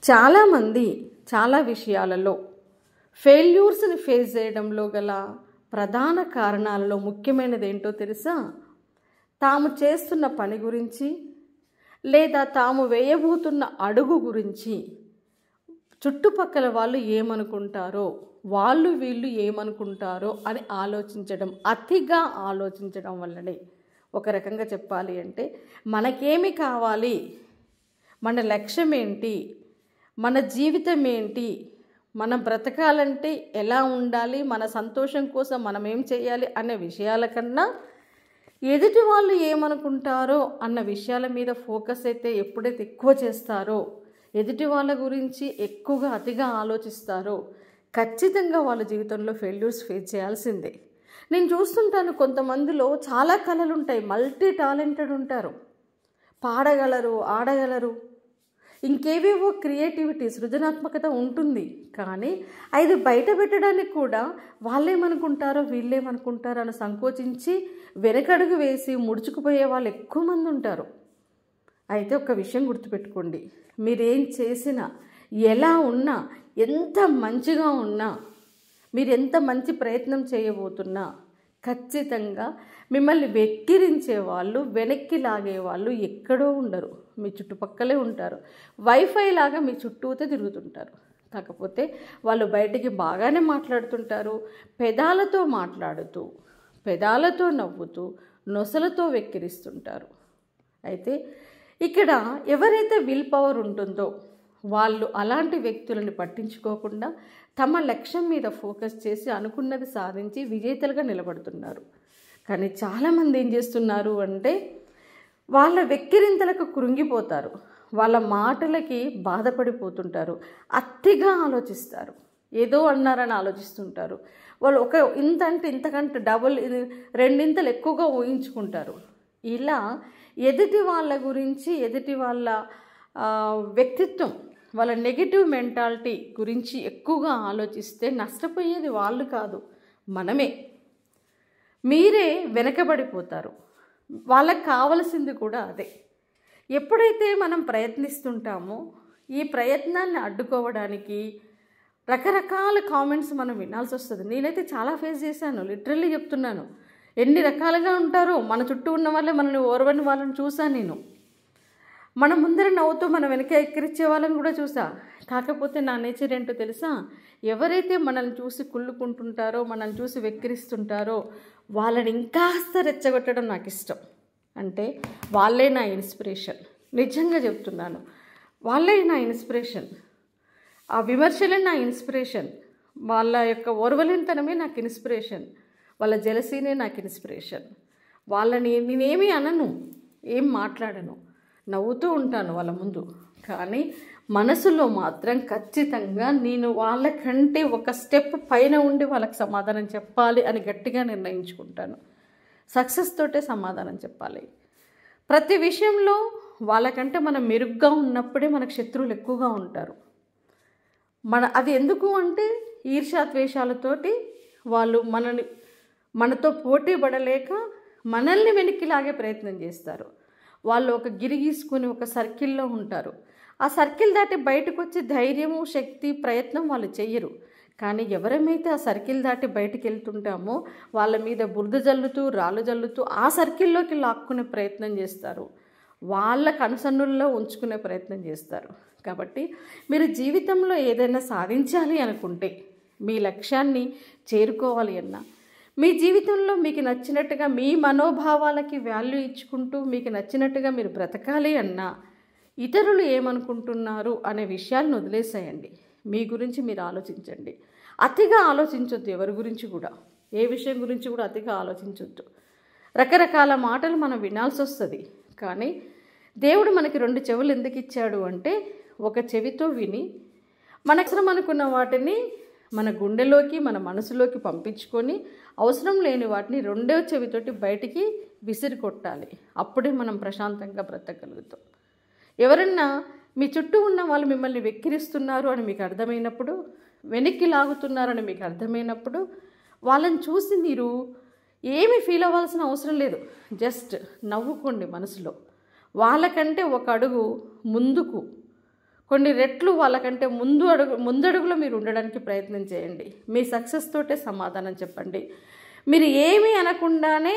చాలామంది చాలా విషయాలలో ఫెయిల్యూర్స్ని ఫేస్ చేయడంలో గల ప్రధాన కారణాలలో ముఖ్యమైనది ఏంటో తెలుసా? తాము చేస్తున్న పని గురించి లేదా తాము వేయబోతున్న అడుగు గురించి చుట్టుపక్కల వాళ్ళు ఏమనుకుంటారో, వాళ్ళు వీళ్ళు ఏమనుకుంటారో అని ఆలోచించడం, అతిగా ఆలోచించడం వల్లనే. ఒక రకంగా చెప్పాలి అంటే మనకేమి కావాలి, మన లక్ష్యం ఏంటి, మన జీవితం ఏంటి, మనం బ్రతకాలంటే ఎలా ఉండాలి, మన సంతోషం కోసం మనం ఏం చేయాలి అనే విషయాల కన్నా ఎదుటి వాళ్ళు ఏమనుకుంటారో అన్న విషయాల మీద ఫోకస్ అయితే ఎప్పుడైతే ఎక్కువ చేస్తారో, ఎదుటి వాళ్ళ గురించి ఎక్కువగా అతిగా ఆలోచిస్తారో ఖచ్చితంగా వాళ్ళ జీవితంలో ఫెయిల్యూర్స్ ఫేస్ చేయాల్సిందే. నేను చూస్తుంటాను, కొంతమందిలో చాలా కళలు ఉంటాయి, మల్టీ టాలెంటెడ్ ఉంటారు, పాడగలరు, ఆడగలరు, ఇంకేవేవో క్రియేటివిటీ సృజనాత్మకత ఉంటుంది. కానీ అది బయట పెట్టడానికి కూడా వాళ్ళేమనుకుంటారో వీళ్ళేమనుకుంటారో అని సంకోచించి వెనకడుగు వేసి ముడుచుకుపోయే వాళ్ళు ఎక్కువ మంది ఉంటారు. అయితే ఒక విషయం గుర్తుపెట్టుకోండి, మీరేం చేసినా, ఎలా ఉన్నా, ఎంత మంచిగా ఉన్నా, మీరు ఎంత మంచి ప్రయత్నం చేయబోతున్నా ఖచ్చితంగా మిమ్మల్ని వెక్కిరించే వాళ్ళు, వెనక్కి లాగే వాళ్ళు ఎక్కడో ఉండరు, మీ చుట్టుపక్కలే ఉంటారు. వైఫై లాగా మీ చుట్టూతే తిరుగుతుంటారు. కాకపోతే వాళ్ళు బయటికి బాగానే మాట్లాడుతుంటారు, పెదాలతో మాట్లాడుతూ, పెదాలతో నవ్వుతూ, నొసలతో వెక్కిరిస్తుంటారు. అయితే ఇక్కడ ఎవరైతే విల్ పవర్ ఉంటుందో వాళ్ళు అలాంటి వ్యక్తులను పట్టించుకోకుండా తమ లక్ష్యం మీద ఫోకస్ చేసి అనుకున్నది సాధించి విజేతలుగా నిలబడుతున్నారు. కానీ చాలామంది ఏం చేస్తున్నారు అంటే వాళ్ళ వెక్కిరింతలకు కృంగిపోతారు, వాళ్ళ మాటలకి బాధపడిపోతుంటారు, అతిగా ఆలోచిస్తారు, ఏదో అన్నారని ఆలోచిస్తుంటారు. వాళ్ళు ఒక ఇంత అంటే ఇంతకంటే డబుల్, రెండింతలు ఎక్కువగా ఊహించుకుంటారు. ఇలా ఎదుటి వాళ్ళ గురించి, ఎదుటి వాళ్ళ వ్యక్తిత్వం, వాళ్ళ నెగిటివ్ మెంటాలిటీ గురించి ఎక్కువగా ఆలోచిస్తే నష్టపోయేది వాళ్ళు కాదు, మనమే. మీరే వెనకబడిపోతారు. వాళ్ళకి కావలసింది కూడా అదే. ఎప్పుడైతే మనం ప్రయత్నిస్తుంటామో ఈ ప్రయత్నాన్ని అడ్డుకోవడానికి రకరకాల కామెంట్స్ మనం వినాల్సి వస్తుంది. నేనైతే చాలా ఫేస్ చేశాను, లిటరల్లీ చెప్తున్నాను. ఎన్ని రకాలుగా ఉంటారో, మన చుట్టూ ఉన్న వాళ్ళే మనల్ని ఓర్వని వాళ్ళని చూసాను నేను. మన ముందర నవ్వుతూ మన వెనక ఎక్కిరించే వాళ్ళని కూడా చూసా. కాకపోతే నా నేచర్ ఏంటో తెలుసా? ఎవరైతే మనల్ని చూసి కుళ్ళుకుంటుంటారో, మనల్ని చూసి వెక్కిరిస్తుంటారో వాళ్ళని ఇంకాస్త రెచ్చగొట్టడం నాకు ఇష్టం. అంటే వాళ్ళే నా ఇన్స్పిరేషన్, నిజంగా చెప్తున్నాను. వాళ్ళే నా ఇన్స్పిరేషన్, ఆ విమర్శలే నా ఇన్స్పిరేషన్, వాళ్ళ యొక్క ఓర్వలేనితనమే నాకు ఇన్స్పిరేషన్, వాళ్ళ జెలసీనే నాకు ఇన్స్పిరేషన్. వాళ్ళని నేనేమీ అనను, ఏం మాట్లాడను, నవ్వుతూ ఉంటాను వాళ్ళ ముందు. కానీ మనసులో మాత్రం ఖచ్చితంగా నేను వాళ్ళకంటే ఒక స్టెప్ పైన ఉండి వాళ్ళకి సమాధానం చెప్పాలి అని గట్టిగా నిర్ణయించుకుంటాను. సక్సెస్ తోటే సమాధానం చెప్పాలి. ప్రతి విషయంలో వాళ్ళకంటే మనం మెరుగ్గా ఉన్నప్పుడే మనకు శత్రువులు ఎక్కువగా ఉంటారు. అది ఎందుకు అంటే ఈర్ష్యాద్వేషాలతోటి వాళ్ళు మనతో పోటీ పడలేక మనల్ని వెనక్కి లాగే ప్రయత్నం చేస్తారు. వాళ్ళు ఒక గిరి గీసుకొని ఒక సర్కిల్లో ఉంటారు. ఆ సర్కిల్ దాటి బయటకు వచ్చే ధైర్యము, శక్తి, ప్రయత్నం వాళ్ళు చెయ్యరు. కానీ ఎవరమైతే ఆ సర్కిల్ దాటి బయటికి వెళ్తుంటామో వాళ్ళ మీద బురద జల్లుతూ, రాళ్ళు జల్లుతూ ఆ సర్కిల్లోకి లాక్కునే ప్రయత్నం చేస్తారు, వాళ్ళ కనుసన్నుల్లో ఉంచుకునే ప్రయత్నం చేస్తారు. కాబట్టి మీరు జీవితంలో ఏదైనా సాధించాలి అనుకుంటే, మీ లక్ష్యాన్ని చేరుకోవాలి అన్నా, మీ జీవితంలో మీకు నచ్చినట్టుగా మీ మనోభావాలకి వాల్యూ ఇచ్చుకుంటూ మీకు నచ్చినట్టుగా మీరు బ్రతకాలి అన్నా ఇతరులు ఏమనుకుంటున్నారు అనే విషయాలను వదిలేసేయండి. మీ గురించి మీరు ఆలోచించండి. అతిగా ఆలోచించొద్దు, ఎవరి గురించి కూడా, ఏ విషయం గురించి కూడా అతిగా ఆలోచించొద్దు. రకరకాల మాటలు మనం వినాల్సి వస్తుంది. కానీ దేవుడు మనకి 2 చెవులు ఎందుకు ఇచ్చాడు అంటే ఒక చెవితో విని మన అవసరం అనుకున్న వాటిని మన గుండెలోకి, మన మనసులోకి పంపించుకొని అవసరం లేని వాటిని 2వ చెవితోటి బయటికి విసిరి కొట్టాలి. అప్పుడే మనం ప్రశాంతంగా బ్రతకగలుగుతాం. ఎవరన్నా మీ చుట్టూ ఉన్న వాళ్ళు మిమ్మల్ని వెక్కిరిస్తున్నారు అని మీకు అర్థమైనప్పుడు, వెనక్కి లాగుతున్నారని మీకు అర్థమైనప్పుడు వాళ్ళని చూసి మీరు ఏమి ఫీల్ అవ్వాల్సిన అవసరం లేదు. జస్ట్ నవ్వుకోండి మనసులో. వాళ్ళకంటే ఒక అడుగు ముందుకు కొన్ని రెట్లు వాళ్ళకంటే ముందడుగులో మీరు ఉండడానికి ప్రయత్నం చేయండి. మీ సక్సెస్ తోటే సమాధానం చెప్పండి. మీరు ఏమీ అనకుండానే,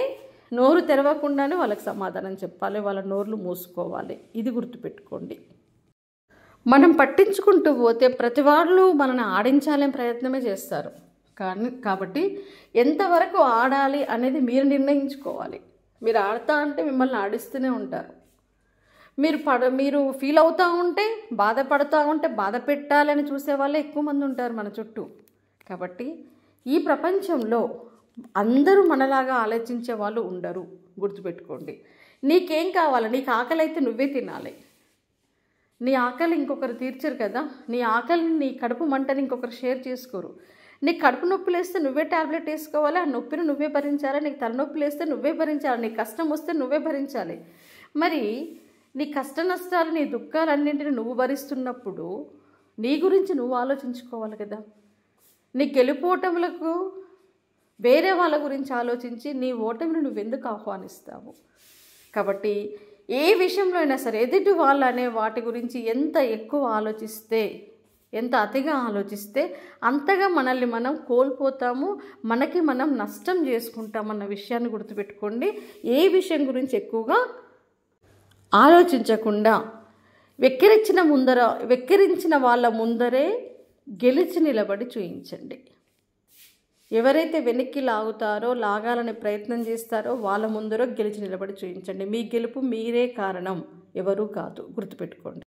నోరు తెరవకుండానే వాళ్ళకి సమాధానం చెప్పాలి. వాళ్ళ నోర్లు మూసుకోవాలి. ఇది గుర్తుపెట్టుకోండి. మనం పట్టించుకుంటూ పోతే ప్రతి వాళ్ళు మనల్ని ఆడించాలనే ప్రయత్నమే చేస్తారు. కాబట్టి ఎంతవరకు ఆడాలి అనేది మీరు నిర్ణయించుకోవాలి. మీరు ఆడతా అంటే మిమ్మల్ని ఆడిస్తూనే ఉంటారు. మీరు ఫీల్ అవుతూ ఉంటే, బాధపడుతూ ఉంటే, బాధ పెట్టాలని చూసే వాళ్ళే ఎక్కువ మంది ఉంటారు మన చుట్టూ. కాబట్టి ఈ ప్రపంచంలో అందరూ మనలాగా ఆలోచించే వాళ్ళు ఉండరు. గుర్తుపెట్టుకోండి. నీకేం కావాలి? నీకు ఆకలి అయితే నువ్వే తినాలి. నీ ఆకలి ఇంకొకరు తీర్చరు కదా. నీ ఆకలిని, నీ కడుపు మంటని ఇంకొకరు షేర్ చేసుకోరు. నీకు కడుపు నొప్పి లేస్తే నువ్వే ట్యాబ్లెట్ వేసుకోవాలి. ఆ నొప్పిని నువ్వే భరించాలి. నీకు తలనొప్పి లేస్తే నువ్వే భరించాలి. నీకు కష్టం వస్తే నువ్వే భరించాలి. మరి నీ కష్ట నష్టాలు, నీ దుఃఖాలన్నింటినీ నువ్వు భరిస్తున్నప్పుడు నీ గురించి నువ్వు ఆలోచించుకోవాలి కదా. నీ గెలుపోటములకు వేరే వాళ్ళ గురించి ఆలోచించి నీ ఓటమిని నువ్వెందుకు ఆహ్వానిస్తావు? కాబట్టి ఏ విషయంలో అయినా సరే ఎదుటి వాళ్ళు అనే వాటి గురించి ఎంత ఎక్కువ ఆలోచిస్తే, ఎంత అతిగా ఆలోచిస్తే అంతగా మనల్ని మనం కోల్పోతాము, మనకి మనం నష్టం చేసుకుంటామన్న విషయాన్ని గుర్తుపెట్టుకోండి. ఏ విషయం గురించి ఎక్కువగా ఆలోచించకుండా వెక్కిరించిన వాళ్ళ ముందరే గెలిచి నిలబడి చూయించండి. ఎవరైతే వెనక్కి లాగాలని ప్రయత్నం చేస్తారో వాళ్ళ ముందర గెలిచి నిలబడి చూయించండి. మీ గెలుపు మీరే కారణం, ఎవరూ కాదు. గుర్తుపెట్టుకోండి.